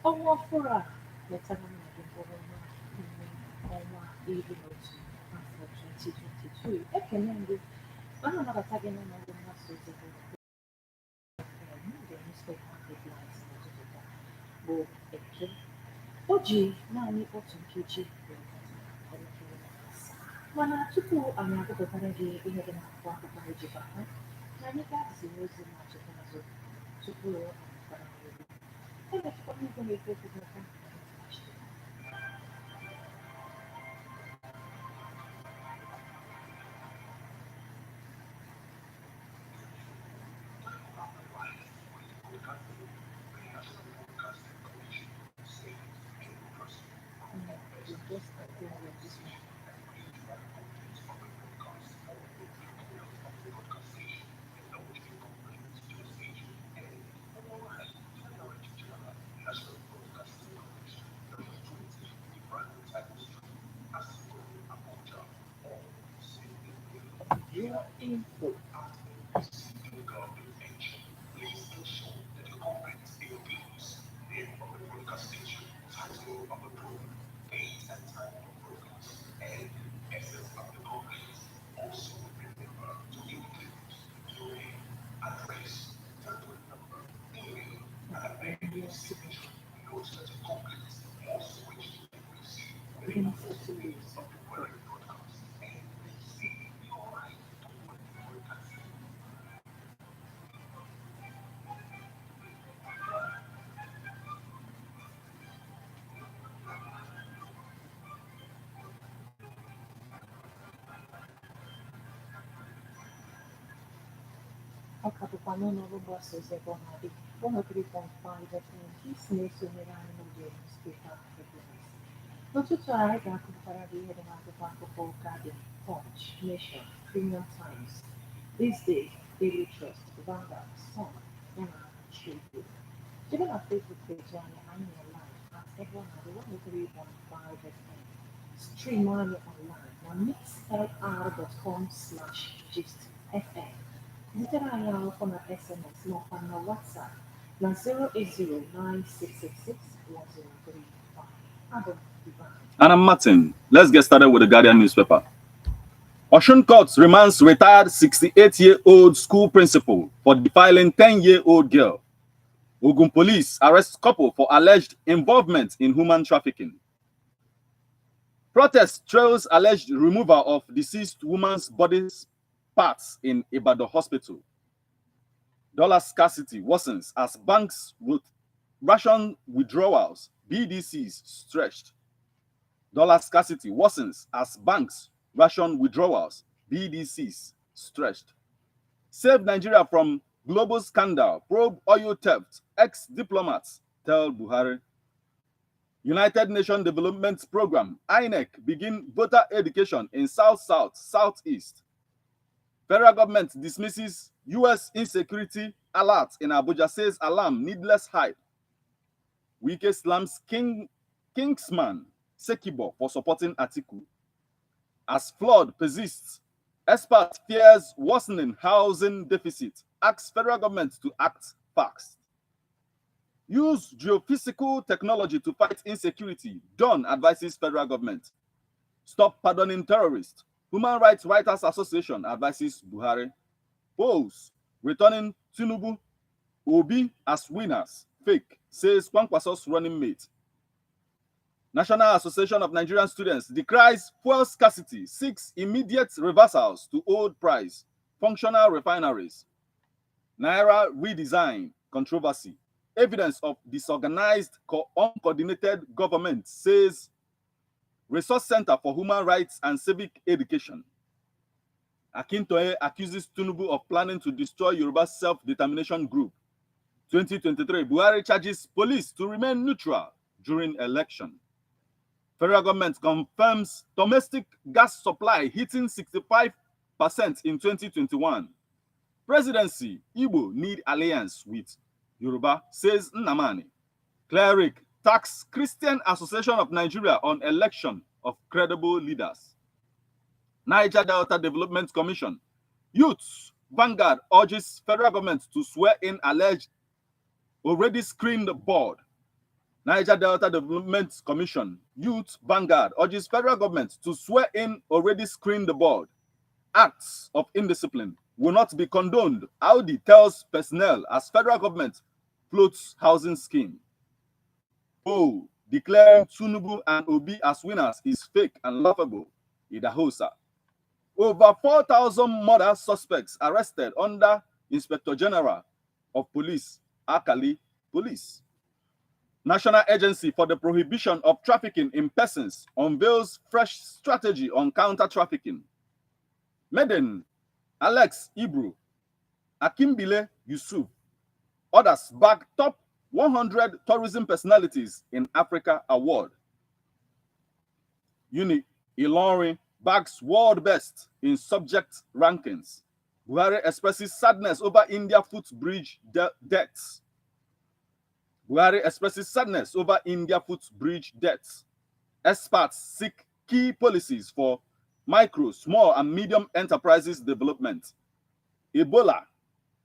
ọnwa ọhụrụ a letara na bụbụrụ ọnwa iri na otu afọ 2022 ekele ndị ana anabata gị n'ọnọdụ mgbasa ozi bụ the newspaper headlines n'ụtụtụ taa bụ eke o ji naanị otu nkeji elekere mana tupu anyị agụpụtara gị ihe dị n'akwụkwọ akụkọ anyị ji bata na anyị ga-aziri ozi na achịkwa azụ tupu anyị gara n'ihu. Your info. Ọkapụkwa n'ọnọdụ mgbasa ozi ebe ọ na-adị 103.5 FM isi na-esonyere anyị n'oge newspaper headlines. N'ụtụtụ a anyị ga-akụpụtara gị ihe dị n'akwụkwọ akụkọ Guardian, Punch, Nation, Premium Times, This Day, Daily Trust, Vanguard, Sun, yana Tribune. Jebe na Facebook page anyị anyị nọ live at ebe ọ na-adị 103.5 FM. Stream anyị online na mixlr.com/gistfm. Zitere anyị akwụkwọ na SMS maọkwa na WhatsApp na 08096661035. Abụ m Divine. And I'm Martin. Let's get started with the Guardian newspaper. Osun court remands retired 68-year-old school principal for defiling 10-year-old girl. Ogun police arrest couple for alleged involvement in human trafficking. Protest trails alleged removal of deceased woman's body parts in Ibadan hospital. Dollar scarcity worsens as banks ration withdrawals, BDCs stretched. Dollar scarcity worsens as banks ration withdrawals, BDCs stretched. Save Nigeria from global scandal, probe oil theft, ex-diplomats tell Buhari. United Nations Development Program, INEC, begin voter education in South-South, Southeast. Federal government dismisses U.S. insecurity alert in Abuja, says alarm needless hype. Wike slams Kingsman Sekibo for supporting Atiku. As flood persists, expert fears worsening housing deficit, asks federal government to act fast. Use geophysical technology to fight insecurity, John advises federal government. Stop pardoning terrorists. Human Rights Writers Association advises Buhari. Polls returning Tinubu, Obi as winners. Fake, says Kwankwaso's running mate. National Association of Nigerian Students decries fuel scarcity, seeks immediate reversals to old price, functional refineries. Naira redesign controversy. Evidence of disorganized, uncoordinated government, says Resource Center for Human Rights and Civic Education. Akintoye accuses Tinubu of planning to destroy Yoruba Self-Determination Group. 2023, Buhari charges police to remain neutral during election. Federal government confirms domestic gas supply hitting 65% in 2021. Presidency, Igbo need alliance with Yoruba, says Nnamani. Cleric tax Christian Association of Nigeria on election of credible leaders. Niger Delta Development Commission. Youth Vanguard urges federal government to swear in alleged already screened board. Niger Delta Development Commission. Youth Vanguard urges federal government to swear in already screened board. Acts of indiscipline will not be condoned. Audi tells personnel as federal government floats housing scheme. Oh, declaring Tinubu and Obi as winners is fake and laughable. Idahosa. Over 4,000 murder suspects arrested under Inspector General of Police, Akali Police. National Agency for the Prohibition of Trafficking in Persons unveils fresh strategy on counter-trafficking. Meden, Alex Ibru, Akimbile Yusuf, others bag top 100 tourism personalities in Africa award. Uni Ilorin bags world best in subject rankings. Buhari expresses sadness over India footbridge deaths. Buhari expresses sadness over India footbridge deaths. Experts seek key policies for micro, small, and medium enterprises development. Ebola.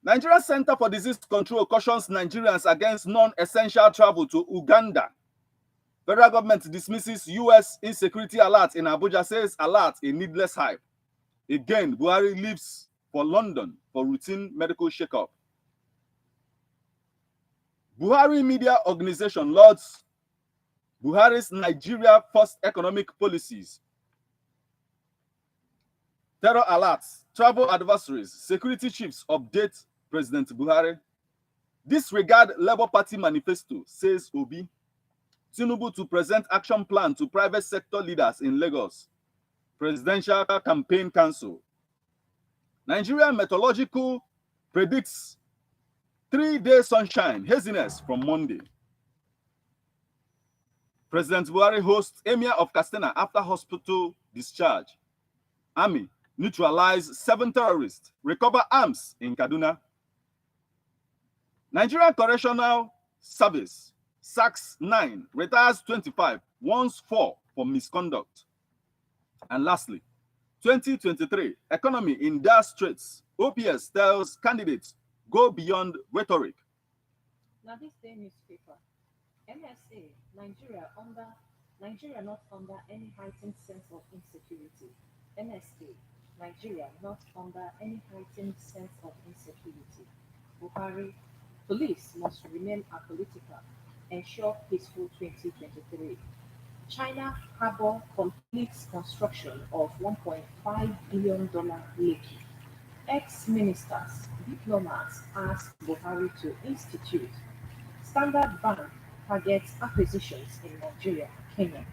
Nigeria Center for Disease Control cautions Nigerians against non-essential travel to Uganda. Federal government dismisses U.S. insecurity alert in Abuja, says alert a needless hype. Again, Buhari leaves for London for routine medical checkup. Buhari Media Organization lauds Buhari's Nigeria First economic policies. Terror alerts, travel adversaries, security chiefs update President Buhari. Disregard Labour Party manifesto, says Obi. Tinubu to present action plan to private sector leaders in Lagos. Presidential Campaign Council. Nigeria Meteorological predicts 3-day sunshine, haziness from Monday. President Buhari hosts Emir of Katsina after hospital discharge. Army neutralize 7 terrorists, recover arms in Kaduna. Nigerian Correctional Service sacks 9, retires 25, warns 4 for misconduct. And lastly, 2023 economy in dire straits. OPS tells candidates go beyond rhetoric. Now this day newspaper, MSA, Nigeria not under any heightened sense of insecurity. NSA, Nigeria not under any heightened sense of insecurity. Buhari, police must remain apolitical, ensure peaceful 2023. China harbor completes construction of $1.5 billion lake. Ex-ministers, diplomats ask Buhari to institute. Standard Bank targets acquisitions in Nigeria, Kenya.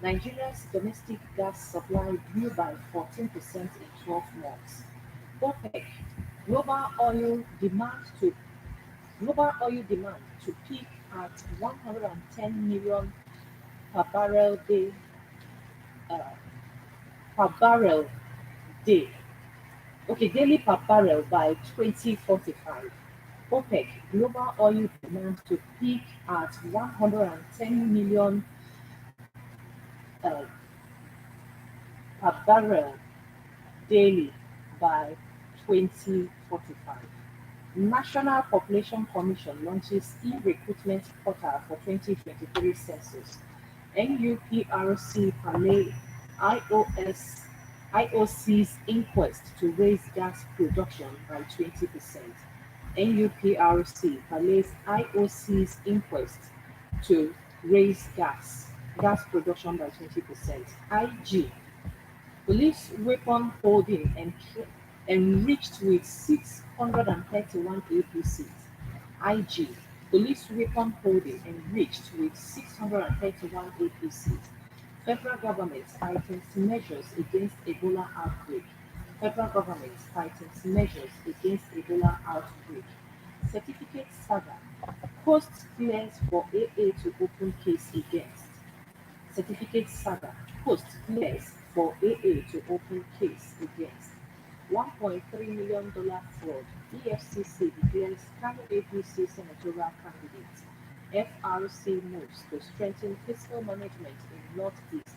Nigeria's domestic gas supply grew by 14% in 12 months. OPEC, global oil demand to peak at 110 million per barrel day uh, per barrel day. Okay, daily per barrel by 2045. OPEC global oil demand to peak at 110 million uh, per barrel daily by 2045. National Population Commission launches e-recruitment portal for 2023 census. NUPRC Palais IOS IOC's inquest to raise gas production by 20%. NUPRC Palais IOC's inquest to raise gas production by 20%. IG police weapon holding and enriched with 631 APCs. IG police weapon holding enriched with 631 APCs. Federal government tightens measures against Ebola outbreak. Federal government tightens measures against Ebola outbreak. Certificate saga. Post clears for AA to open case against. Certificate saga. Post clears for AA to open case against. $1.3 million fraud. EFCC declares Kano APC senatorial candidate. FRC moves to strengthen fiscal management in Northeast.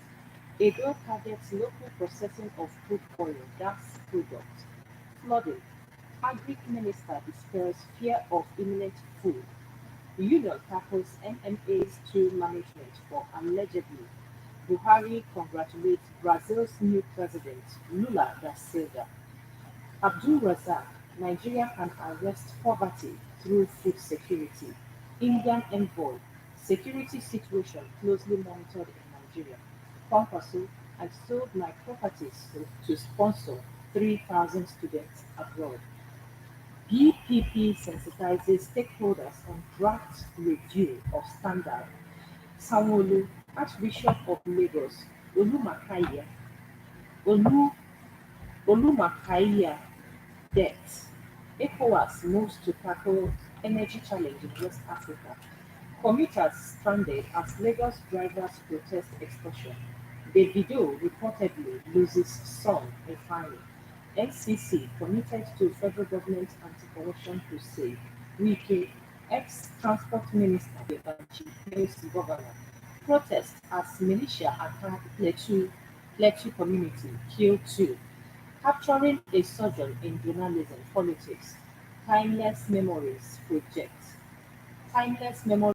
Edo targets local processing of crude oil, gas products. Flooding. Agric minister dispels fear of imminent flood. Union tackles MMA's tool management for allegedly. Buhari congratulates Brazil's new president, Lula da Silva. Abdul Razak, Nigeria can arrest poverty through food security. Indian envoy, security situation closely monitored in Nigeria. Kwankwaso, I sold my properties to sponsor 3,000 students abroad. BPP sensitizes stakeholders on draft review of standard. Sanwo-Olu, Archbishop of Lagos, Olumakaya, Olu, Olumakaya debt. ECOWAS moves to tackle energy challenge in West Africa. Commuters stranded as Lagos drivers protest extortion. Davido reportedly loses son in firing. NCC committed to federal government anti-corruption crusade. Wike, ex-transport minister Banji hails governor. Protest as militia attack Plateau community, kill two. Capturing a sojourn in journalism, politics. Timeless Memories Project. Timeless Memories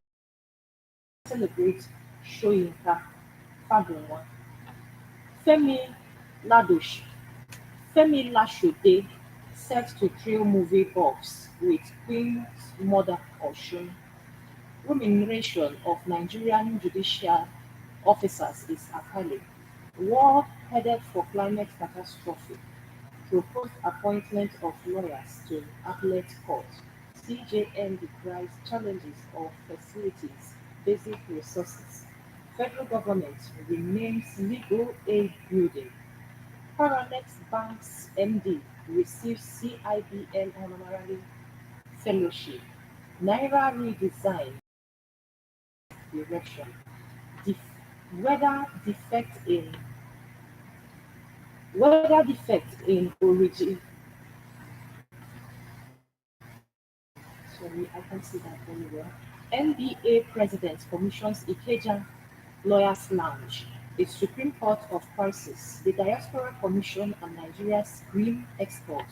celebrates Soyinka Fagunwa. Femi Ladosh. Femi Lasode set to thrill movie buffs with Queen's Mother Osun. Remuneration of Nigerian judicial officers is appalling. War headed for climate catastrophe. Proposed appointment of lawyers to appellate court. CJN decries challenges of facilities, basic resources. Federal government renames legal aid building. Paranex Bank's MD receives CIBN honorary fellowship. Naira redesign direction. Def- weather defect in weather defect in origin. Sorry, I can't see that very well. NBA President commissions Ikeja Lawyers Lounge. The Supreme Court of Crisis, the Diaspora Commission and Nigeria's Green Export,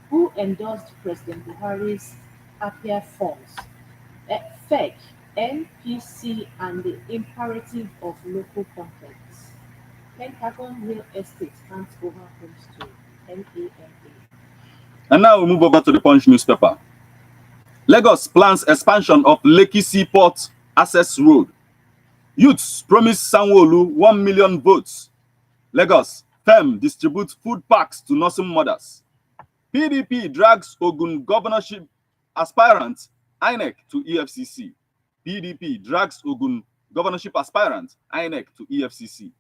who endorsed President Buhari's APIA forms, FEC, NPC, and the imperative of local companies. Pentagon Real Estate hands over homes to NAMA. And now we move over to the Punch newspaper. Lagos plans expansion of Lekki Seaport Access Road. Youths promise Sanwo-Olu 1 million votes. Lagos, firm distributes food packs to nursing mothers. PDP drags Ogun governorship aspirant INEC to EFCC. PDP drags Ogun governorship aspirant INEC to EFCC.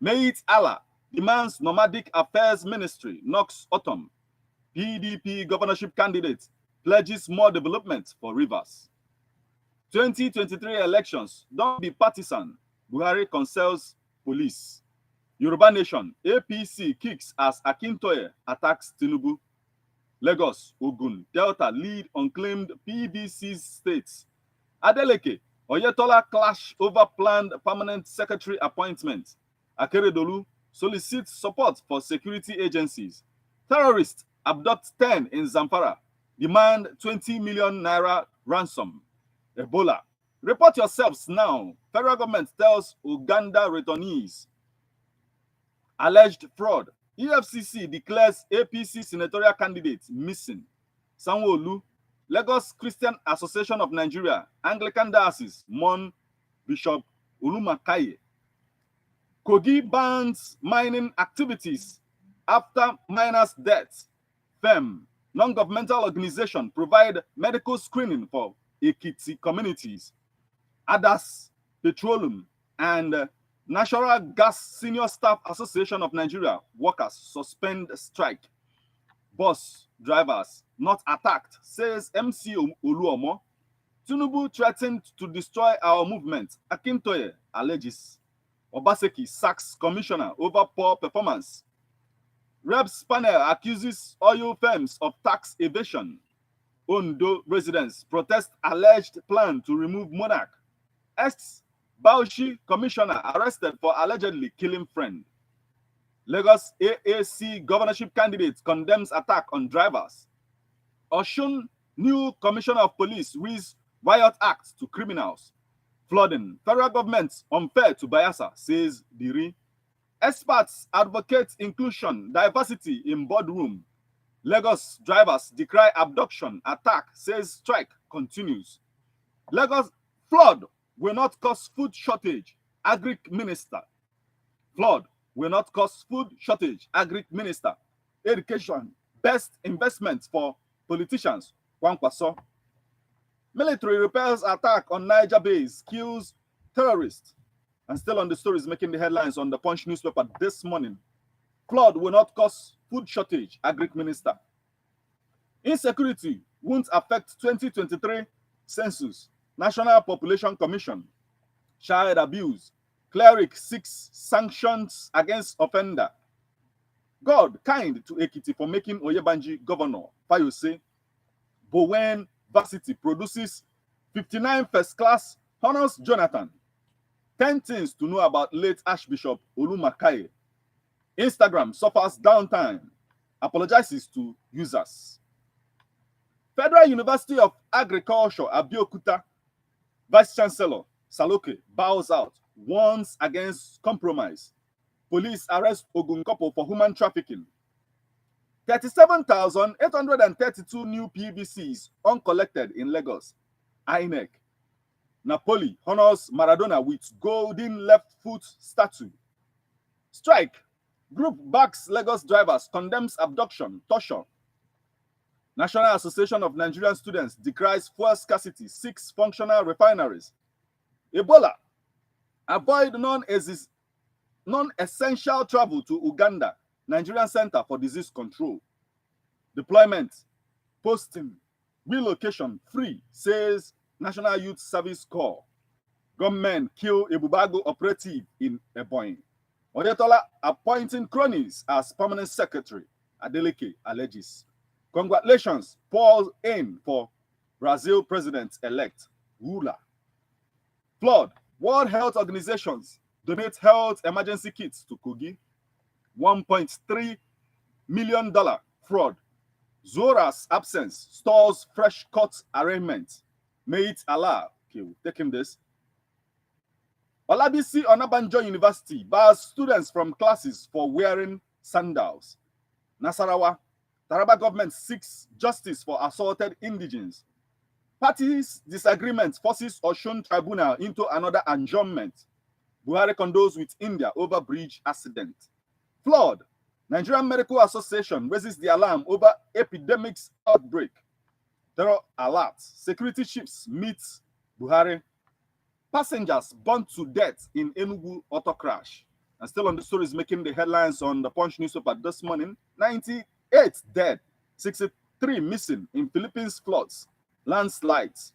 Mayit Allah demands nomadic affairs ministry knocks autumn. PDP governorship candidate pledges more development for rivers. 2023 elections don't be partisan. Buhari conceals police. Yoruba Nation, APC kicks as Akintoye attacks Tinubu. Lagos, Ogun, Delta lead unclaimed PDC states. Adeleke, Oyetola clash over planned permanent secretary appointment. Akeredolu solicits support for security agencies. Terrorists abduct 10 in Zamfara. Demand 20 million naira ransom. Ebola. Report yourselves now. Federal government tells Uganda returnees. Alleged fraud. EFCC declares APC senatorial candidate missing. Sanwo-Olu. Lagos Christian Association of Nigeria, Anglican Diocese, mourn Bishop Olumakaye. Kogi bans mining activities after miners' deaths. FEM, non-governmental organization, provide medical screening for Ekiti communities. ADAS Petroleum and Natural Gas Senior Staff Association of Nigeria workers suspend strike. Bus drivers not attacked, says MC Oluomo. Tinubu threatened to destroy our movement. Akintoye alleges. Obaseki sacks commissioner over poor performance. Reps panel accuses oil firms of tax evasion. Ondo residents protest alleged plan to remove monarch. Ex Bauchi commissioner arrested for allegedly killing friend. Lagos AAC governorship candidate condemns attack on drivers. Osun new commissioner of police reads riot act to criminals. Flooding. Federal government unfair to Bayelsa, says Diri. Experts advocate inclusion, diversity in boardroom. Lagos drivers decry abduction, attack, says strike continues. Lagos flood will not cause food shortage, agric minister. Flood will not cause food shortage, agric minister. Education, best investment for politicians, Kwankwaso. Military repels attack on Niger base, kills terrorists. And still on the stories making the headlines on the Punch newspaper this morning. Flood will not cause food shortage, agric minister. Insecurity won't affect 2023 census, National Population Commission. Child abuse, cleric seeks sanctions against offender. God kind to Ekiti for making Oyebanji governor. Fayose. Bowen Varsity produces 59 first class honors Jonathan. 10 things to know about late Archbishop Olumakai. Instagram suffers downtime, apologizes to users. Federal University of Agriculture, Abeokuta, Vice Chancellor Saloke bows out, warns against compromise. Police arrest Ogun couple for human trafficking. 37,832 new PVCs uncollected in Lagos. INEC. Napoli honors Maradona with golden left foot statue. Strike. Group backs Lagos drivers, condemns abduction, torture. National Association of Nigerian Students decries fuel scarcity, 6 functional refineries. Ebola. Avoid non-essential travel to Uganda, Nigerian Center for Disease Control. Deployment. Posting. Relocation free, says National Youth Service Corps. Gunmen kill Ebubago operative in Ebonyi. Oyetola appointing cronies as permanent secretary. Adeleke alleges. Congratulations, Paul in for Brazil president-elect Lula. Flood. World Health Organizations donate health emergency kits to Kogi. $1.3 million fraud. Zora's absence stalls fresh court arraignment. May it allow. Okay, we're taking this. Olabisi Onabanjo University bars students from classes for wearing sandals. Nasarawa. Taraba government seeks justice for assaulted indigenes. Parties' disagreement forces Osun tribunal into another adjournment. Buhari condoles with India over bridge accident. Flood. Nigerian Medical Association raises the alarm over epidemics outbreak. Terror alert. Security ships meet Buhari. Passengers burnt to death in Enugu auto crash. And still on the stories making the headlines on the Punch newspaper this morning. 98 dead, 63 missing in Philippines floods, landslides.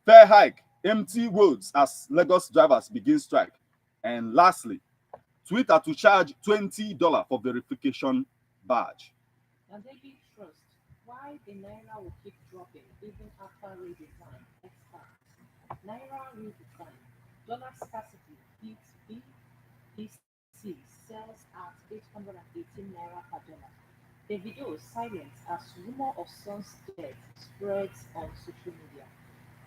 Fare hike, empty roads as Lagos drivers begin strike. And lastly, Twitter to charge $20 for verification badge. And David Trust, why the Naira will keep dropping even after redesign, experts. Naira redesign, dollar scarcity hits BTC sells at 818 Naira per dollar. Davido silence as rumor of son's death spreads on social media.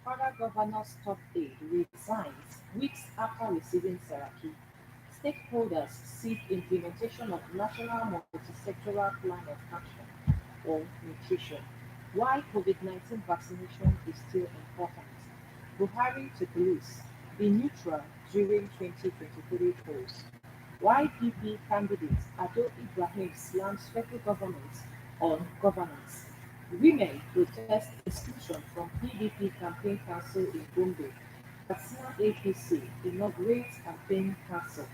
Father governor's top aide resigns weeks after receiving Saraki. Stakeholders seek implementation of national multi-sectoral plan of action or nutrition. Why COVID-19 vaccination is still important. Buhari to police. Be neutral during 2023 polls. YPP candidate Ado Ibrahim slams federal government on governance. Women protest exclusion from PDP campaign council in Gombe. Katsina APC inaugurates campaign council.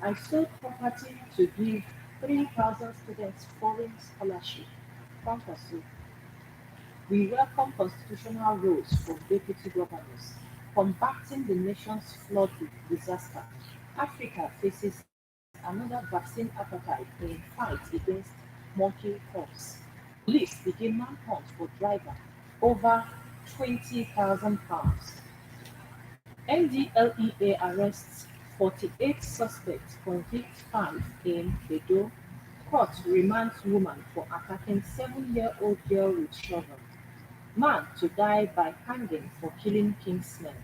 I sold property to give 3,000 students foreign scholarship. Kwankwaso. We welcome constitutional roles from deputy governors. Combating the nation's flood disaster. Africa faces another vaccine appetite in fight against monkeypox. Police begin manhunt for driver over £20,000. NDLEA arrests 48 suspects, convict 5 in Bedo. Court remands woman for attacking 7-year-old girl with shovel. Man to die by hanging for killing Kingsman.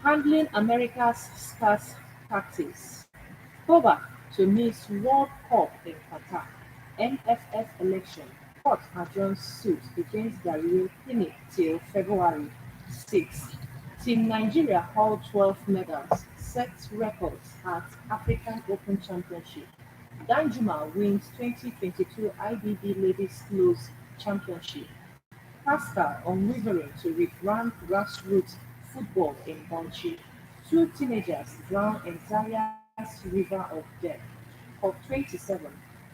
Handling America's scarce tactics. Throwback to miss World Cup in Qatar. NFF election. Court adjourns suit against Gary Pinnick till February 6. Team Nigeria hauled 12 medals, sets records at African Open Championship. Danjuma wins 2022 IBB Ladies Close Championship. Pascal unwavering to rebrand grassroots football in Bauchi. Two teenagers drown in Zaria's river of death. COP27.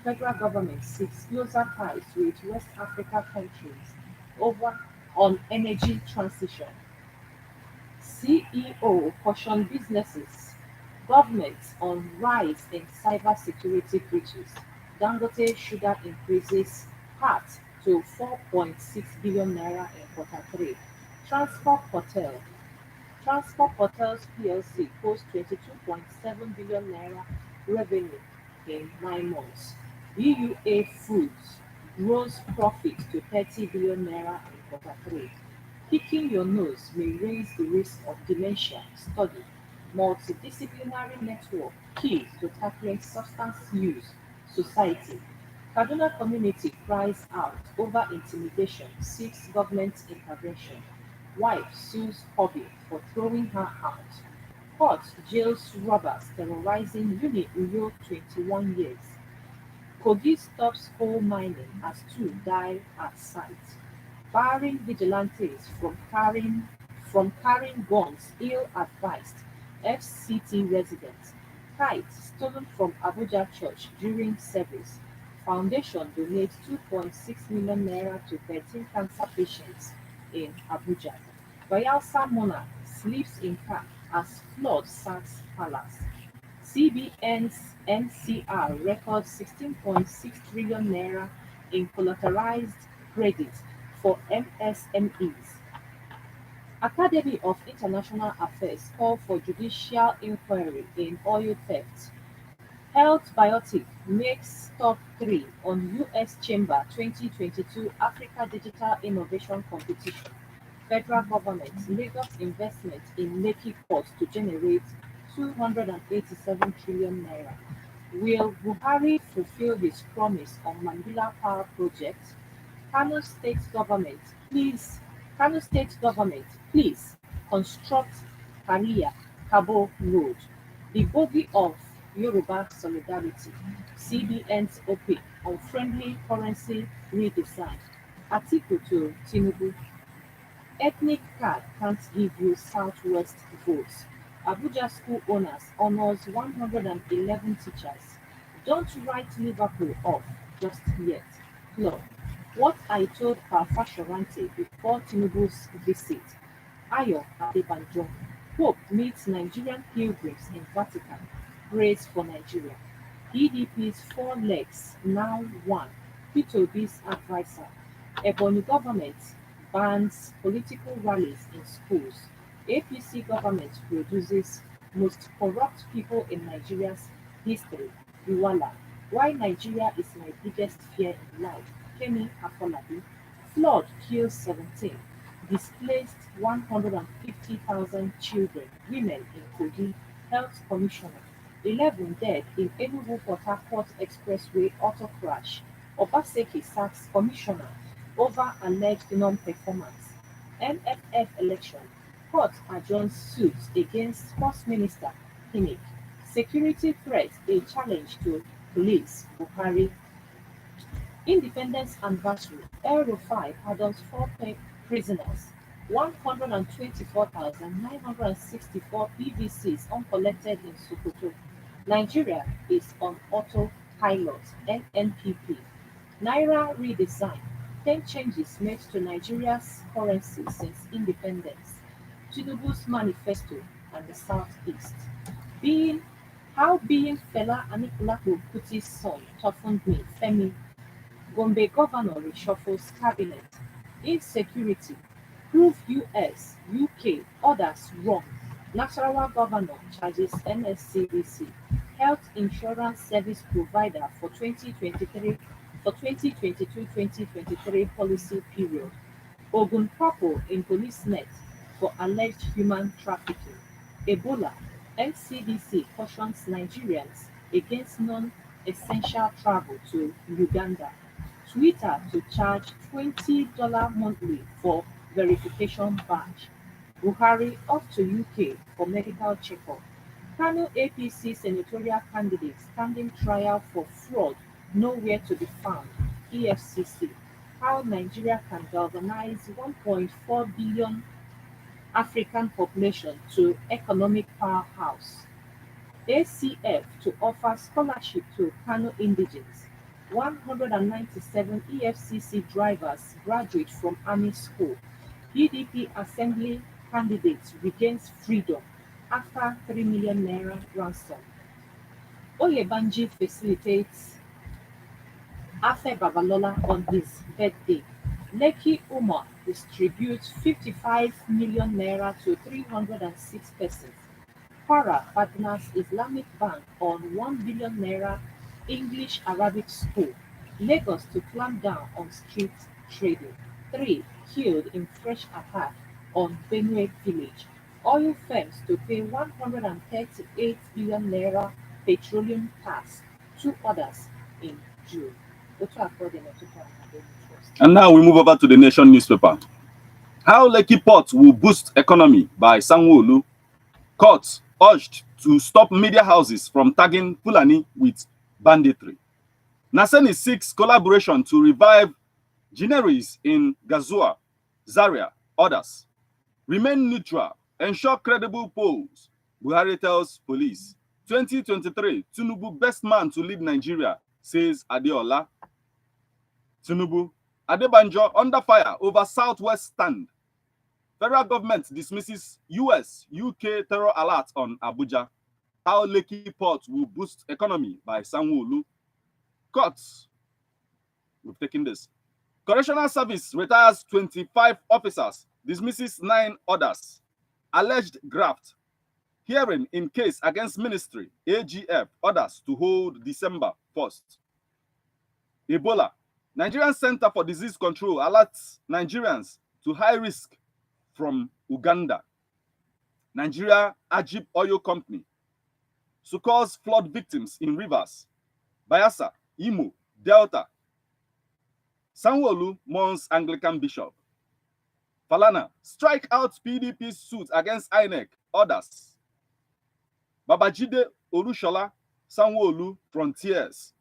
Federal government seeks closer ties with West Africa countries over on energy transition. CEO caution businesses, governments on rise in cybersecurity breaches. Dangote sugar increases PAT to 4.6 billion naira in quarter three. Transport Hotel. Transport Hotels plc posts 22.7 billion naira revenue in 9 months. EUA Foods rose profit to 30 billion naira in quarter three. Picking your nose may raise the risk of dementia. Study. Multidisciplinary network key to tackling substance use. Society. Kaduna community cries out over intimidation, seeks government intervention. Wife sues hubby for throwing her out. Court jails robbers terrorizing Uni Uyo 21 years. Kogi stops coal mining as two die at site. Barring vigilantes from carrying guns ill-advised. FCT residents. Kite stolen from Abuja church during service. Foundation donates 2.6 million naira to 13 cancer patients in Abuja. Bayelsa monarch sleeps in car as flood sacks palace. CBN's NCR records 16.6 trillion naira in collateralized credit for MSMEs. Academy of International Affairs call for judicial inquiry in oil theft. Health Biotic makes top 3 on US Chamber 2022 Africa Digital Innovation Competition. Federal government Lagos investment in Lekki Port to generate 287 trillion naira. Will Buhari fulfill his promise on Mandela Power Project? Kano State Government, please Kano State Government, please construct Karia Kabo Road. The bogey of Yoruba solidarity. CBN's OP on friendly currency redesign. Article to Tinubu. Ethnic card can't give you Southwest votes. Abuja school owners honors 111 teachers. Don't write Liverpool off just yet. Club. What I told Fashoranti before Tinubu's visit. Ayo Adebanjo. Pope meets Nigerian pilgrims in Vatican. Praise for Nigeria. PDP's four legs, now one. Peter Obi's advisor. Ebonyi government bans political rallies in schools. APC government produces most corrupt people in Nigeria's history. Iwala. Why Nigeria is my biggest fear in life. Kemi Afolabi. Flood kills 17. Displaced 150,000 children, women in Kogi. Health Commissioner. 11 dead in Enugu-Port Harcourt Expressway auto crash. Obaseki sacks commissioner over alleged non-performance. NFF election. Court adjourns suits against Sports Minister Pinnick. Security threat a challenge to police Buhari. Independence anniversary. El Rufai pardons four prisoners. 124,964 PVCs uncollected in Sokoto. Nigeria is on autopilot. NNPP. Naira redesign. 10 changes made to Nigeria's currency since independence. Tinubu's manifesto and the Southeast. Being How being Fela Anikulapo Kuti's son toughened me, Femi. Gombe governor reshuffles cabinet. Insecurity. Prove US, UK, others wrong. Nasarawa governor charges NSCDC. Health insurance service provider for 2022-2023 policy period. Ogun Purple in police net for alleged human trafficking. Ebola. NCDC cautions Nigerians against non-essential travel to Uganda. Twitter to charge $20 monthly for verification badge. Buhari off to UK for medical checkup. Kano APC senatorial candidate standing trial for fraud nowhere to be found. EFCC. How Nigeria can galvanize 1.4 billion African population to economic powerhouse. ACF to offer scholarship to Kano indigents. 197 EFCC drivers graduate from Army School. PDP Assembly candidate regains freedom after 3 million naira ransom. Oyebanji facilitates Afe Babalola on his birthday. Lekki Umar distributes 55 million naira to 306 persons. Kwara partners Islamic Bank on 1 billion naira English Arabic school. Lagos to clamp down on street trading. 3 killed in fresh attack on Benue village. Oil firms to pay 138 billion naira petroleum tax. Two others in June. Otu according to Trust. And now we move over to the Nation newspaper. How Lekki Port will boost economy by Sanwo-Olu. Court urged to stop media houses from tagging Fulani with banditry. Naseni seeks collaboration to revive Gineris in Gazua, Zaria, others. Remain neutral, ensure credible polls, Buhari tells police. 2023, Tinubu best man to lead Nigeria, says Adeola. Tinubu, Adebanjo under fire over Southwest stand. Federal government dismisses US, UK terror alert on Abuja. How Lekki Port will boost economy by Sanwo-Olu. Courts, we've taken this. Correctional Service retires 25 officers, dismisses 9 others. Alleged graft. Hearing in case against ministry, AGF orders to hold December 1st. Ebola. Nigerian Center for Disease Control alerts Nigerians to high risk from Uganda. Nigeria Ajib Oil Company succors flood victims in rivers. Bayelsa, Imo, Delta. Sanwo-Olu mourns Anglican bishop. Falana, strike out PDP suit against INEC. Others. Babajide Olushola, Sanwo-Olu frontiers.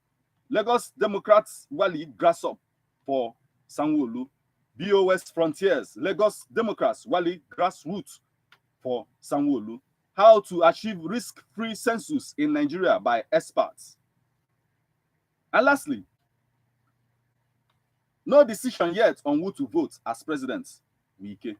Lagos Democrats rally grass up for Sanwo-Olu. BOS frontiers. Lagos Democrats rally grassroots for Sanwo-Olu. How to achieve risk-free census in Nigeria by experts. And lastly, no decision yet on who to vote as president. Wike.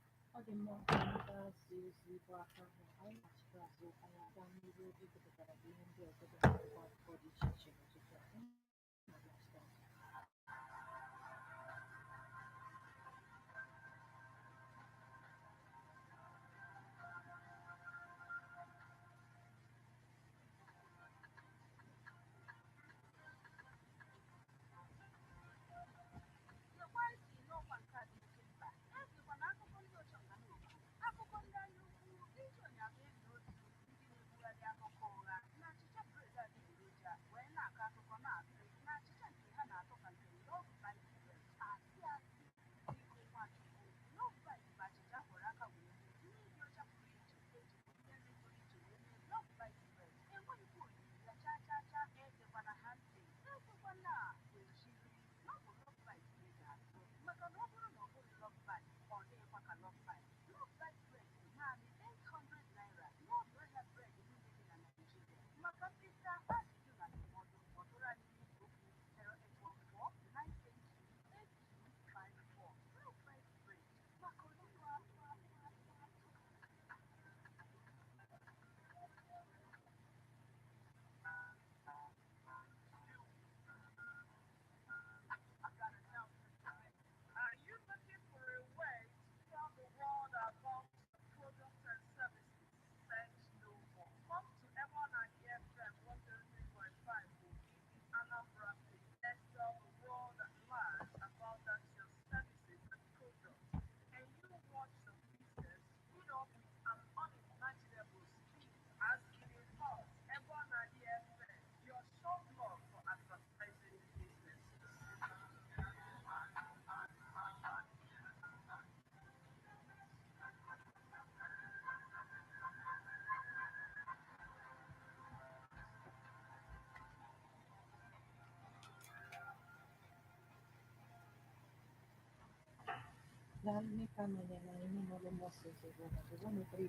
Dall'America nelle nuove mosse seguono 103.5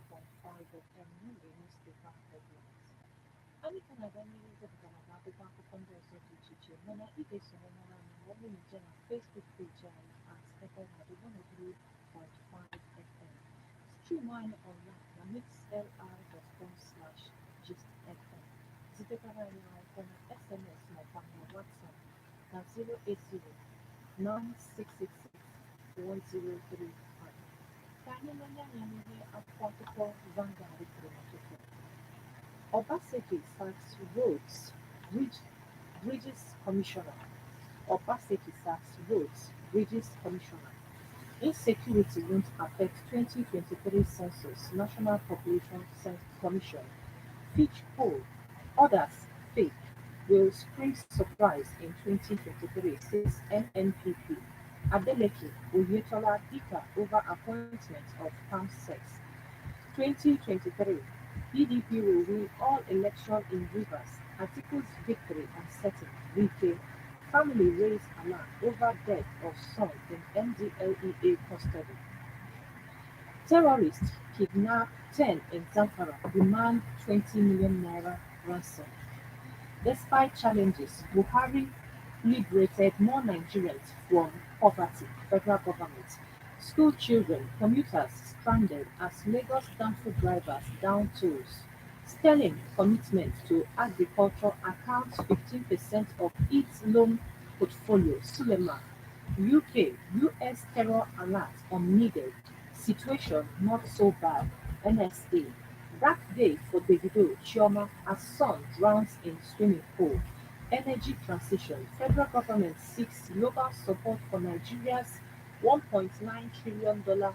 FM newspaper headlines. America Nigerian Canada Bank Congress of Chichi, Mona Ike Sonoma, Mona Nigerian Facebook page at FM at 103.5 FM. Stream online na mixlr.com/gist FM. Zipekara ya icon SMS na panel WhatsApp na 080 9666 1035. Kanyamanya Yamihe Aquatical Vanguard Chromatography. Obaseki sacks roads, bridges commissioner. Obaseki sacks roads, bridges commissioner. Insecurity won't affect 2023 census, National Population Commission. Fitch poll, others fake, will spring surprise in 2023, says NNPP. Adeleke Oyetola bicker over appointment of farm sex. 2023, PDP will win all election in Rivers. Atiku's victory uncertain. Wike family raise alarm over death of son in MDLEA custody. Terrorists kidnap 10 in Zamfara, demand 20 million naira ransom. Despite challenges, Buhari liberated more Nigerians from poverty, federal government. School children, commuters stranded as Lagos danfo drivers down tolls. Sterling commitment to agriculture accounts 15% of its loan portfolio. Suleiman, UK, US terror alert unneeded. Situation not so bad. NSA. Dark day for Davido Chioma as son drowns in swimming pool. Energy transition. Federal government seeks global support for Nigeria's $1.9 trillion plan.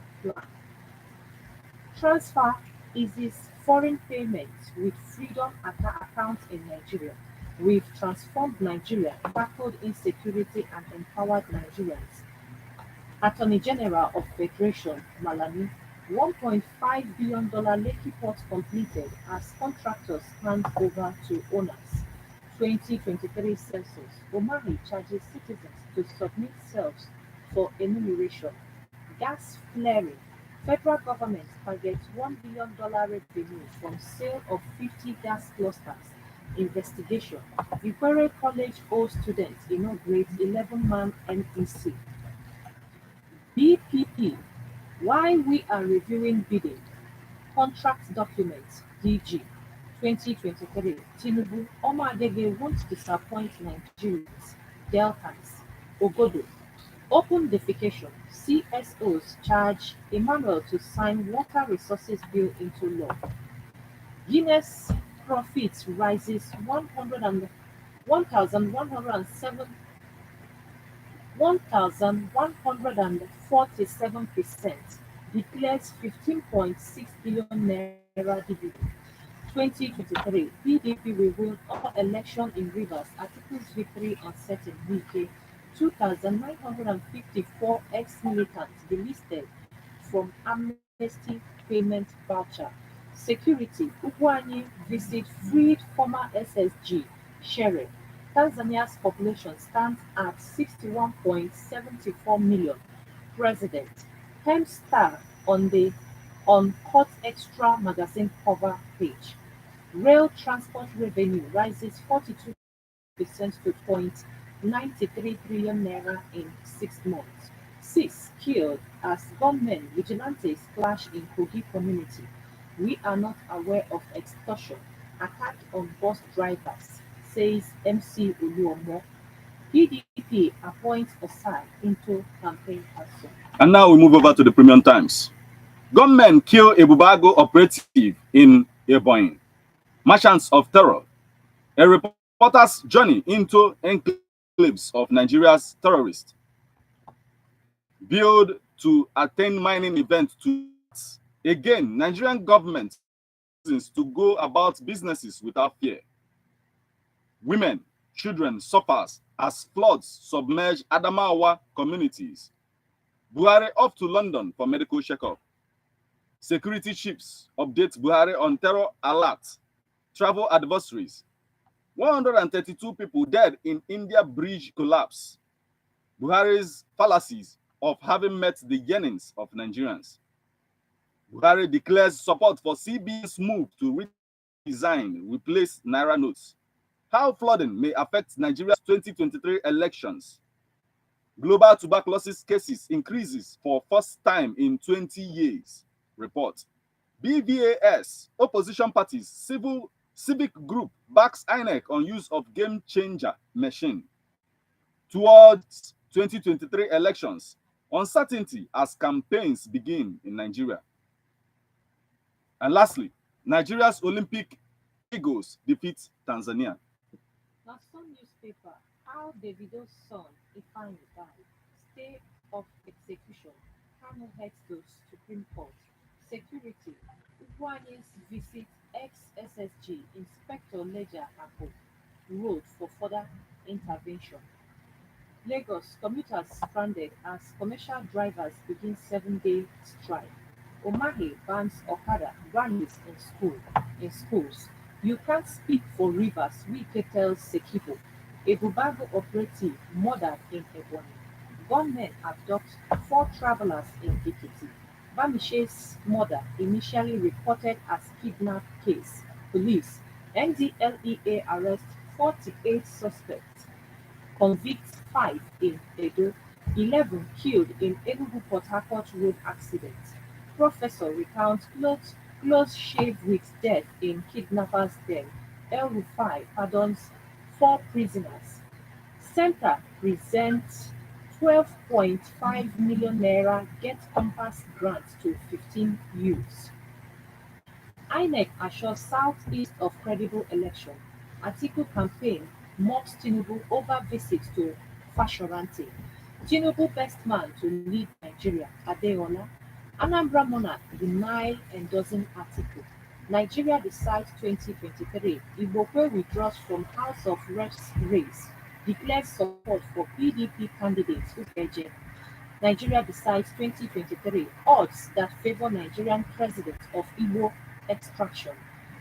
Transfer eases foreign payments with freedom accounts in Nigeria. We've transformed Nigeria, tackled insecurity and empowered Nigerians. Attorney General of Federation, Malami, $1.5 billion Lekki Port completed as contractors hand over to owners. 2023 census. Omari charges citizens to submit selves for enumeration. Gas flaring. Federal government targets $1 billion revenue from sale of 50 gas clusters. Investigation. Ikwere College O students inaugurate 11-man NEC. BPP, why we are reviewing bidding, contract documents, DG, 2023, Tinubu, Omoagege won't disappoint Nigerians, Deltas, Ogodo, open defecation, CSOs charge Emmanuel to sign water resources bill into law. Guinness profits rises 1,107 1,147%, declares 15.6 billion naira dividend. 2023, PDP will win all election in Rivers. Articles victory uncertain. Wike, 2,954 ex-militants delisted from amnesty payment voucher. Security, Ugwuanyi visit freed former SSG, Sheriff. Tanzania's population stands at 61.74 million. President, Hem star on Hot Extra magazine cover page. Rail transport revenue rises 42% to 0.93 trillion naira in 6 months. Six killed as gunmen vigilantes clash in Kogi community. We are not aware of extortion, attack on bus drivers, says MC Oluomo. PDP appoints Osai into campaign person. And now we move over to the Premium Times. Gunmen kill a Bubago operative in Ebonyi. Merchants of terror. A reporter's journey into enclaves of Nigeria's terrorists. Build to attend mining event to start. Again, Nigerian government citizens to go about businesses without fear. Women, children suffers as floods submerge Adamawa communities. Buhari off to London for medical checkup. Security chiefs update Buhari on terror alert. Travel adversaries. 132 people dead in India bridge collapse. Buhari's fallacies of having met the yearnings of Nigerians. Buhari declares support for CBN's move to redesign, replace Naira notes. How flooding may affect Nigeria's 2023 elections. Global tuberculosis cases increases for first time in 20 years. Report. BVAS, opposition parties, civic group backs INEC on use of game changer machine. Towards 2023 elections, uncertainty as campaigns begin in Nigeria. And lastly, Nigeria's Olympic Eagles defeat Tanzania. Now, some newspaper, how Davido's son, Ifeanyi, died. Stay of execution. Kanu heads to Supreme Court. Security. Ugwanye's visit ex-SSG Inspector Ledger Apo road for further intervention. Lagos commuters stranded as commercial drivers begin 7-day strike. Omahe bans Okada rallies in schools. You can't speak for Rivers, Wike tells Sekibo. Ebubago operative murdered in Ebonyi. Gunmen abduct 4 travelers in Ekiti. Bamishe's murder initially reported as kidnap case. Police, NDLEA arrest 48 suspects. Convicts 5 in Edo, 11 killed in Enugu-Port Harcourt road accident. Professor recounts close shave with death in kidnappers' den. El-Rufai pardons 4 prisoners. Centre presents 12.5 million naira get compass grant to 15 youths. INEC assures southeast of credible election. Atiku campaign mocks Tinubu over visit to Fashoranti. Tinubu best man to lead Nigeria, Adeola. Anambra monarch deny endorsing Atiku. Nigeria decides 2023. Igbokwe withdraws from House of Reps race. Declares support for PDP candidates Ukeje. Nigeria decides 2023 odds that favor Nigerian president of Igbo extraction.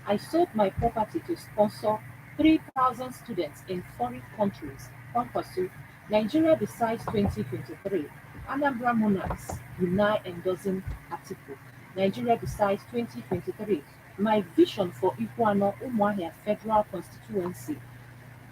I sold my property to sponsor 3,000 students in foreign countries. Kwankwaso, Nigeria decides 2023. Anambra monarchs deny endorsing Atiku. Nigeria decides 2023. My vision for Ikuano Umuahia Federal Constituency.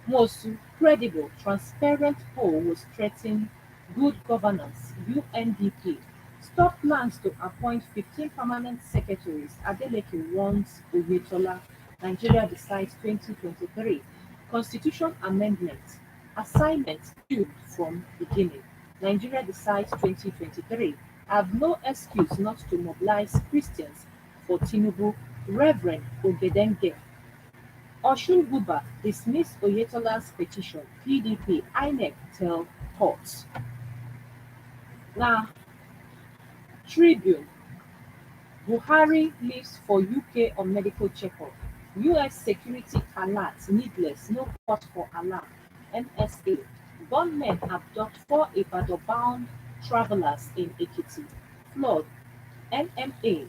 Mosu, credible, transparent poll will strengthen good governance. UNDP. Stop plans to appoint 15 permanent secretaries. Adeleke warns Oyetola. Nigeria decides 2023. Constitution amendment. Assignment due from beginning. Nigeria decides 2023. Have no excuse not to mobilize Christians for Tinubu. Reverend Ogedenge. Osun Buba dismissed Oyetola's petition. PDP, INEC tell court. Now, Tribune. Buhari leaves for UK on medical checkup. US security alert needless, no cause for alarm. NSA. Gunmen abduct 4 Ibadan-bound travelers in Ekiti. Flood. NMA.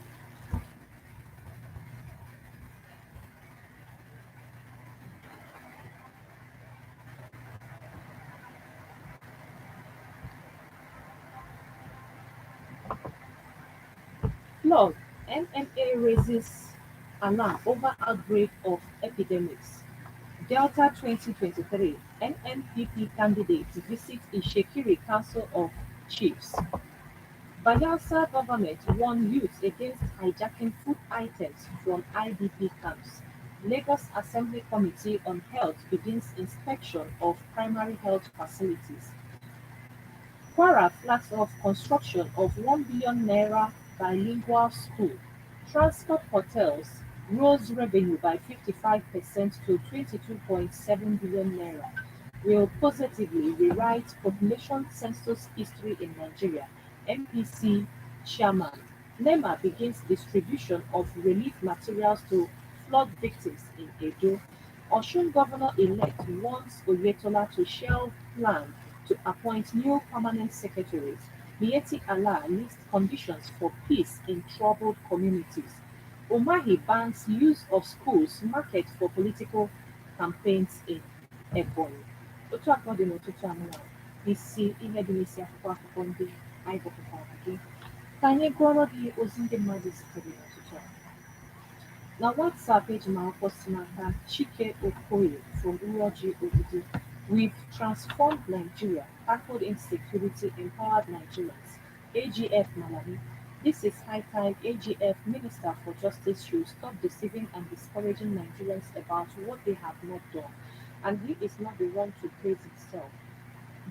Flood. NMA raises alarm over outbreak of epidemics. Delta 2023 NNPP candidates visit Ishekiri Council of Chiefs. Bayelsa government warn youth against hijacking food items from IDP camps. Lagos Assembly Committee on Health begins inspection of primary health facilities. Kwara flags off construction of 1 billion naira bilingual school. Transport hotels rose revenue by 55% to 22.7 billion naira. Will positively rewrite population census history in Nigeria. MPC chairman. NEMA begins distribution of relief materials to flood victims in Edo. Osun governor-elect wants Oyetola to shelve plan to appoint new permanent secretaries. Miyetti Allah lists conditions for peace in troubled communities. Umahi bans use of schools market for political campaigns in Ebonyi. Otu aka ọ dị n'ụtụtụ anụmanụ, isi ihe dị n'isi akwụkwọ akụkọ ndị I got again. Kanye Gorodi Osun Madis to now WhatsApp page Maoposinaka Chike Okoye from Uroji Ogudu. We've transformed Nigeria, tackled insecurity, empowered Nigerians. AGF Malami. This is high time AGF Minister for Justice should stop deceiving and discouraging Nigerians about what they have not done. And he is not the one to praise himself.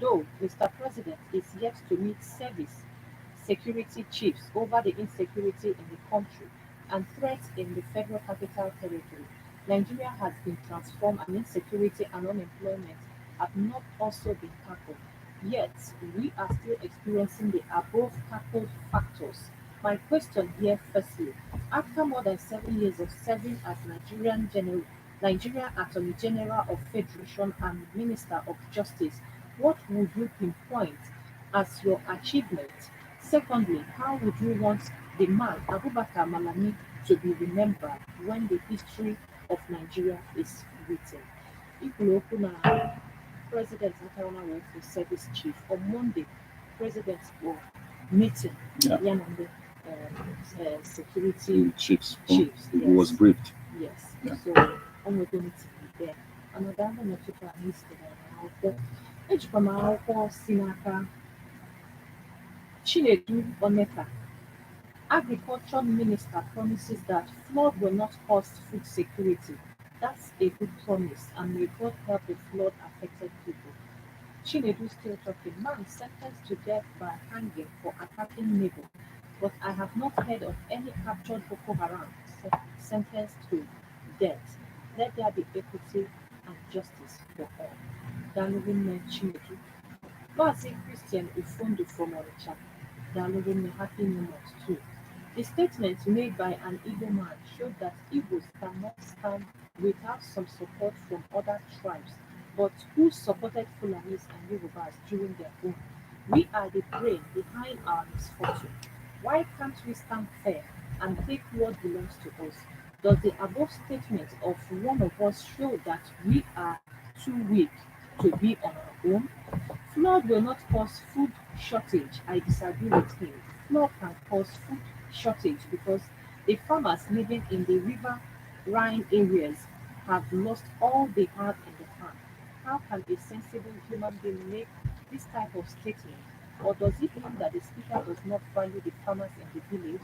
Though Mr. President is yet to meet service security chiefs over the insecurity in the country and threats in the Federal Capital Territory, Nigeria has been transformed and insecurity and unemployment have not also been tackled. Yet, we are still experiencing the above tackled factors. My question here firstly, after more than 7 years of serving as Nigerian Attorney General of Federation and Minister of Justice, what would you pinpoint as your achievement? Secondly, how would you want the man Abubakar Malami to be remembered when the history of Nigeria is written? Ikulu na President Atarauna went for service chief on Monday. President for meeting Yeah. Yanande security Chiefs. chiefs. He was Yes, briefed. yes. Yeah. So on the meeting there. Another one of the news today. Ejikwa m akwụkwọ si n'aka Chinedu Oneka, Agriculture Minister promises that flood will not cost food security. That's a good promise and may God help the flood affected people. Chinedu still talking, man sentenced to death by hanging for attacking neighbor, but I have not heard of any captured Boko Haram sentenced to death. Let there be equity and justice for all. Dalvin Chinedu. Mazi Christian Ufundu from Onitsha, Dalvin Happy New Month too. The statement made by an Igbo man showed that Igbos cannot stand without some support from other tribes, but who supported Fulanis and Yorubas during their own. We are the brain behind our misfortune. Why can't we stand fair and take what belongs to us? Does the above statement of one of us show that we are too weak to be on our own? Flood will not cause food shortage. I disagree with him. Flood can cause food shortage because the farmers living in the riverine areas have lost all they have in the farm. How can a sensible human being make this type of statement? Or does it mean that the speaker does not value the farmers in the village?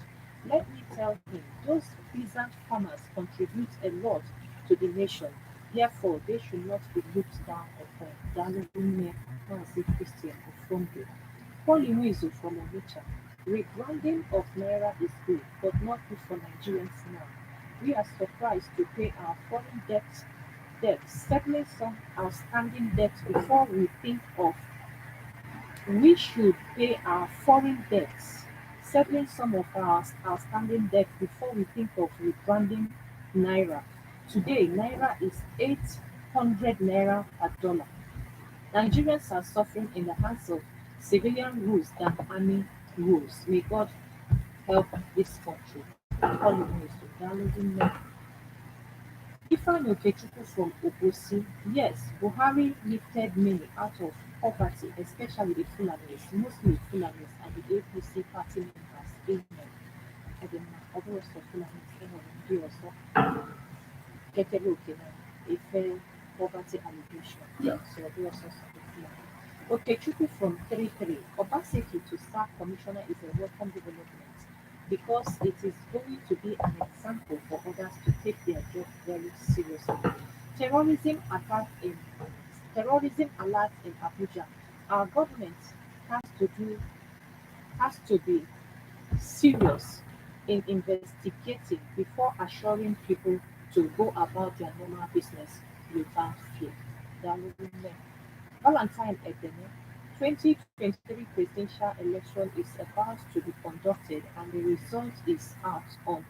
Let me tell him, those peasant farmers contribute a lot to the nation. Therefore, they should not be looked down upon. Dalilune Mazi Christian Ofonde. Paul Iwizu from Onitsha. Rebranding of Naira is good, but not good for Nigerians now. We are surprised to pay our foreign debts, settling some outstanding debts before we think of we should pay our foreign debts, settling some of our outstanding debt before we think of rebranding Naira. Today, Naira is 800 Naira per dollar. Nigerians are suffering in the hands of civilian rules than army rules. May God help this country. Calling me to downloading me. Ifeanyi Okechukwu from Obosi. Yes, Buhari lifted many out of poverty, especially the Fulanis, mostly Fulanis and the APC party members. Amen. Other also Fulanis, and also Ketebe Okena, a fair poverty allegation. Yeah. So other also Fulani. Okechukwu from 33. Obaseki to start commissioner is a welcome development because it is going to be an example for others to take their job very seriously. Terrorism attack in Terrorism alert in Abuja. Our government has to do has to be serious in investigating before assuring people to go about their normal business without fear. Dalilin Valentine Edene, 2023 presidential election is about to be conducted and the result is out on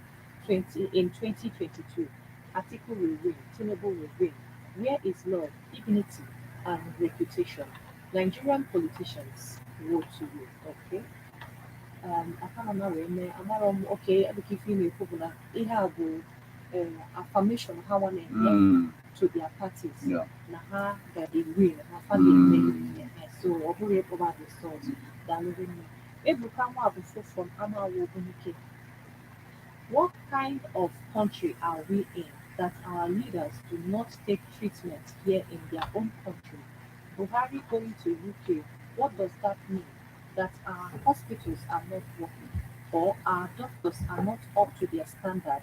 2022. Atiku will win, Tinubu will win. Where is love, dignity, and reputation? Nigerian politicians vote to you, okay? Akama wee mee amara m oke adịka ife ị na-ekwu bụ na ihe a bụ affirmation ha nwa na-enye to their parties Yeah. na ha ga-dey win na fa na-eme so ọ bụrụ ịkpọba result daalụrụ nne Ebuka Nwabufo from Amawo Bunike. What kind of country are we in that our leaders do not take treatment here in their own country? Buhari going to UK, what does that mean? That our hospitals are not working or our doctors are not up to their standard.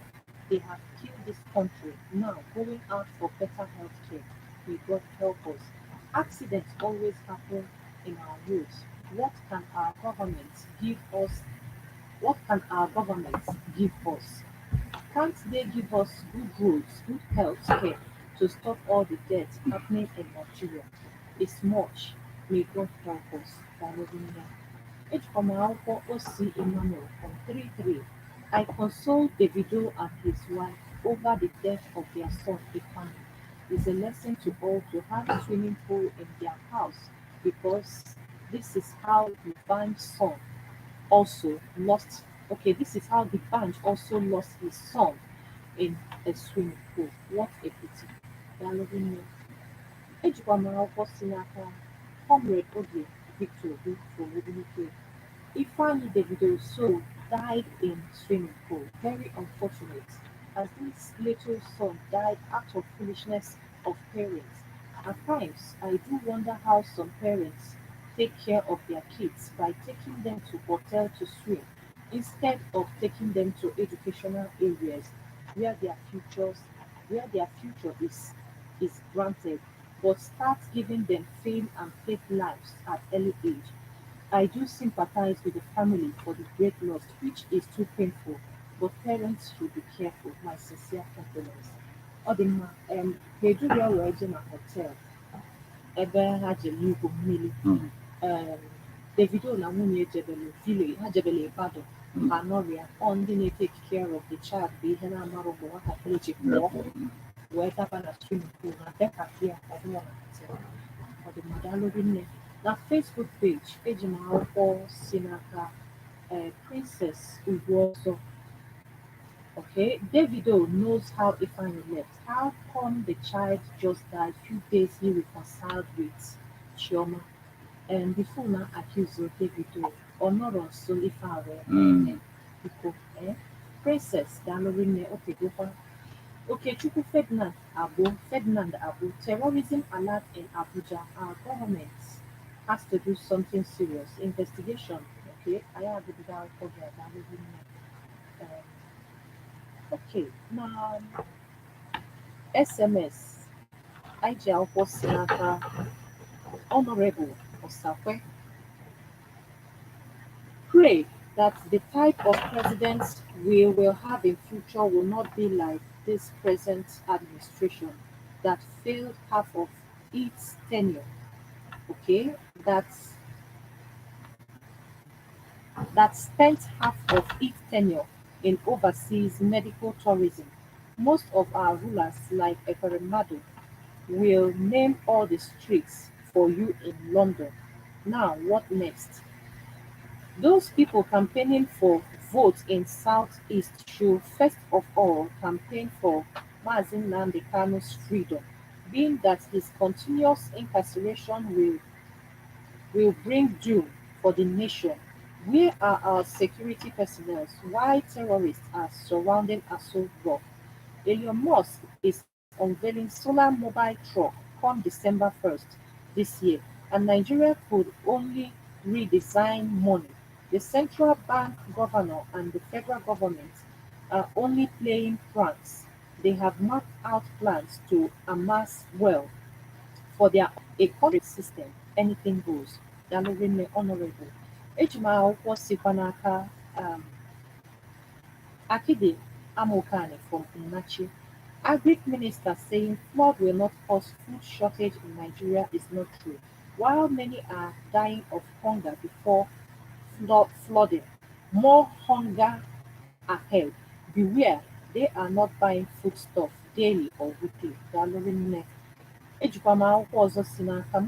They have killed this country. Now going out for better health care. May God help us. Accidents always happen in our roads. What can our government give us what can our government give us? Can't they give us good roads, good health care to stop all the deaths happening in Nigeria? It's much. May God help us. Hallelujah. Ejikomaoko Osi Emmanuel from 33. I console Davido and his wife over the death of their son Ifeanyi. It's a lesson to all to have a swimming pool in their house because this is how the band's son also lost. Okay, this is how the band also lost his son in a swimming pool. What a pity. Dialoguing ejikwa m akwụkwọ si n'aka Comrade Oge Victor Obi from Ogbunike. Ifeanyi Davido so died in swimming pool. Very unfortunate, as this little son died out of foolishness of parents. At times, I do wonder how some parents take care of their kids by taking them to hotel to swim instead of taking them to educational areas where their futures where their future is granted, but start giving them fame and fake lives at early age. I do sympathize with the family for the great loss, which is too painful, but parents should be careful. My sincere condolence. Ọ dị mma, ha edughị ya wee jee na hotel ebe ha jere igwu mmiri. Mm. Davido na nwunye jebele village, ha jebele Ibadan, ha nọrịa, ọ ndị na-etake care of the child bụ ihe na-amara ụmụ nwatakịrị ji pụọ wee daba na swimming pool na bekapụ ya ọbụla na hotel. Ọ dị mma, daalụ rinne. Na Facebook page eji m akwụkwọ si n'aka Princess Ugwuọzọ. Okay, Davido knows how Ifeanyi left. How come the child just died few days he reconciled with Chioma? And before now accuse Davido or not on Solifa because Princess Dalorin Otegova. Okay, Chuku Ferdinand Abu, terrorism alert in Abuja. Our government has to do something serious. Investigation. Okay, I have the without cover. Okay, now SMS. IGL Sinatra, Honorable Osakwe. Pray that the type of presidents we will have in future will not be like this present administration that failed half of its tenure. Okay, that spent half of its tenure in overseas medical tourism. Most of our rulers, like Eferemadu, will name all the streets for you in London. Now, what next? Those people campaigning for votes in Southeast should first of all campaign for Mazin Nnamdi Kanu's freedom, being that his continuous incarceration will bring doom for the nation. Where are our security personnel? Why terrorists are surrounding Aso Rock? Elon Musk is unveiling solar mobile truck come December 1st this year, and Nigeria could only redesign money. The central bank governor and the federal government are only playing pranks. They have mapped out plans to amass wealth for their economic system. Anything goes. Dalụrịnne Honorable. Eji m akwụkwọ sikwa n'aka Akide Amokane from Nnachi. Agric minister saying flood will not cause food shortage in Nigeria is not true. While many are dying of hunger before flooding, more hunger ahead. Beware, they are not buying foodstuff daily or weekly. Daalụ ejikwa m akwụkwọ ọzọ si n'aka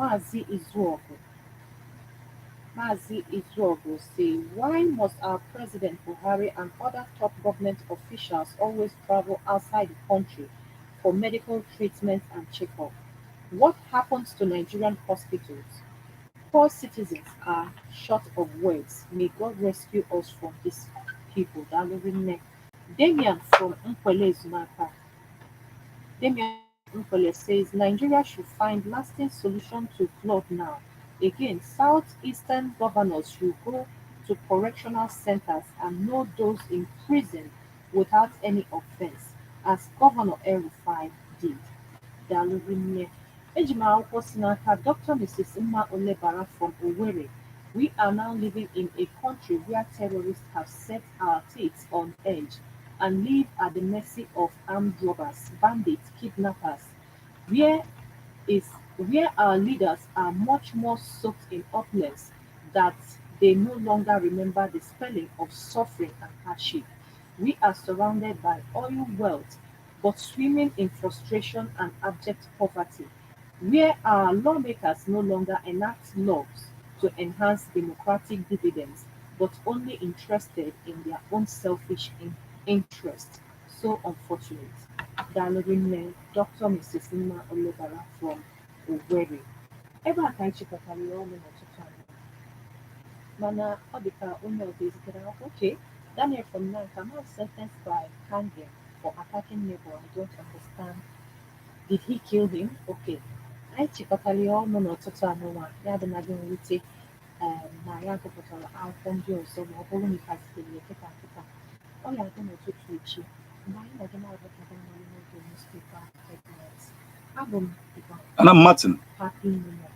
Maazị Izuogu say, why must our President Buhari and other top government officials always travel outside the country for medical treatment and checkup? What happens to Nigerian hospitals? poor citizens are short of words. May God rescue us from these people. Damian from Nkwele Zumaka. Damian from Nkwele says Nigeria should find lasting solution to flood now. Again, southeastern governors should go to correctional centers and know those in prison without any offense, as Governor El-Rufai did. Daalụ rinne. Eji m akwụkwọ si n'aka Dr. Mrs. Mma Olebara from Owerri. We are now living in a country where terrorists have set our teeth on edge and live at the mercy of armed robbers, bandits, kidnappers, where is where our leaders are much more soaked in opulence that they no longer remember the spelling of suffering and hardship. We are surrounded by oil wealth, but swimming in frustration and abject poverty, where our lawmakers no longer enact laws to enhance democratic dividends, but only interested in their own selfish interest. So unfortunate. Darling Dr. Mrs. Nma Olebara from Owerri. Ebe a ka anyị chịkọtara ya ọnụ n'ụtụtụ anyị. Mana ọ dị ka onye ọzọ ezitere akwụkwọ. Okay, Daniel from Nanka, man sentenced by hanging for attacking neighbor. I don't understand. Did he kill him? Okay. Anyị chịkọtara ya ọnụ n'ụtụtụ anụnwa. Ya dị na gị nwute na ya gụpụtara akwụkwọ ndị ọzọ ma ọ bụrụ na ịkazitere ya kịta kịta. Ọ ga-adị n'ụtụtụ echi mgbe anyị na-aga na-arụpụta mmanya n'oge newspaper headlines. Abụ m Iba. And I'm Martin. Happy New Year.